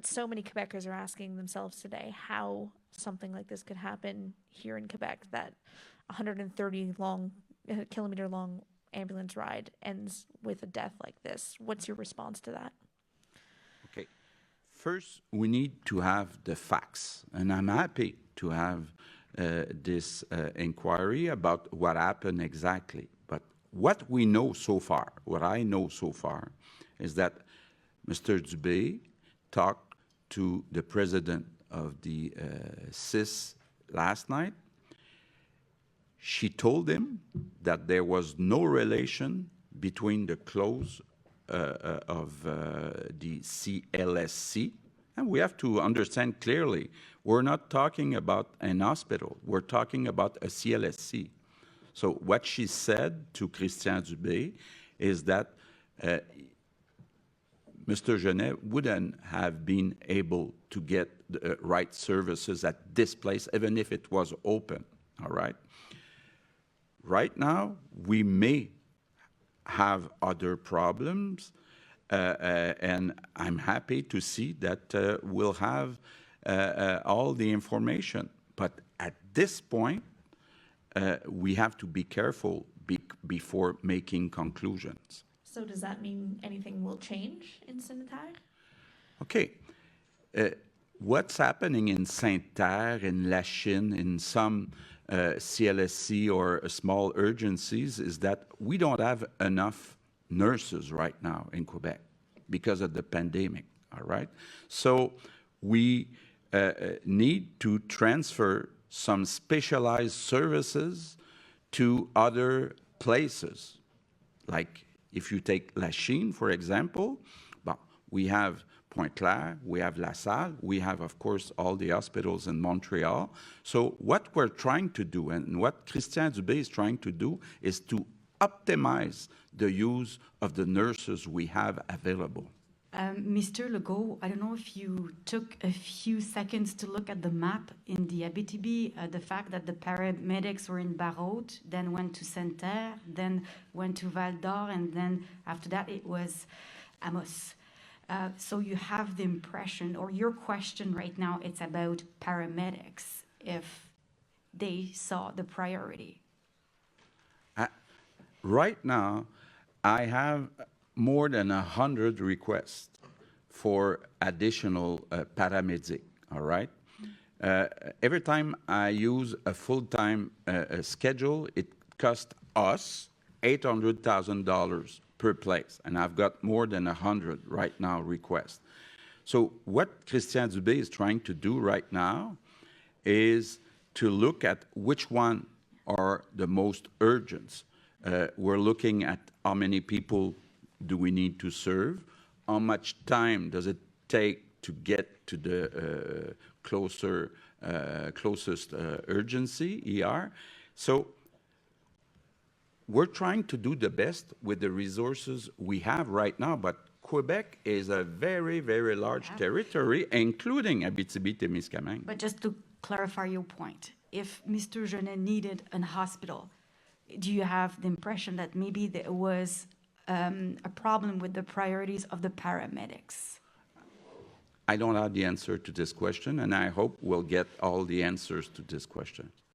so many Quebecers are asking themselves today how something like this could happen here in Quebec, that 130 kilometer long ambulance ride ends with a death like this. What's your response to that? Okay. First, we need to have the facts, and I'm happy to have this inquiry about what happened exactly. But what we know so far, what I know so far, is that Mr. Dubé talked to the president of the CIS last night. She told him that there was no relation between the close of the CLSC. And we have to understand clearly, we're not talking about an hospital. We're talking about a CLSC. So what she said to Christian Dubé is that Mr. Genet wouldn't have been able to get the right services at this place, even if it was open, all right? Right now, we may have other problems, and I'm happy to see that we'll have all the information. But at this point, we have to be careful before making conclusions. So does that mean anything will change in Saint-Terre? Okay. What's happening in Saint-Terre, in Lachine, in some CLSC or small urgencies is that we don't have enough nurses right now in Quebec because of the pandemic, all right? So we need to transfer some specialized services to other places. Like if you take Lachine, for example, well, we have Pointe-Claire, we have La Salle, we have, of course, all the hospitals in Montreal. So what we're trying to do, and what Christian Dubé is trying to do, is to optimize the use of the nurses we have available. Mr. Legault, I don't know if you took a few seconds to look at the map in the Abitibi, the fact that the paramedics were in Barrault, then went to Saint-Terre, then went to Val-d'Or, and then after that it was Amos. So you have the impression, or your question right now, it's about paramedics, if they saw the priority. Right now, I have more than 100 requests for additional paramedic, all right? Every time I use a full-time schedule, it costs us $800,000 per place, and I've got more than 100 right now requests. So what Christian Dubé is trying to do right now is to look at which one are the most urgent. We're looking at how many people do we need to serve, how much time does it take to get to the closest urgency, ER. So we're trying to do the best with the resources we have right now, but Quebec is a very, very large territory, including Abitibi-Témiscamingue. But just to clarify your point, if Mr. Genet needed a hospital, do you have the impression that maybe there was a problem with the priorities of the paramedics? I don't have the answer to this question, and I hope we'll get all the answers to this question.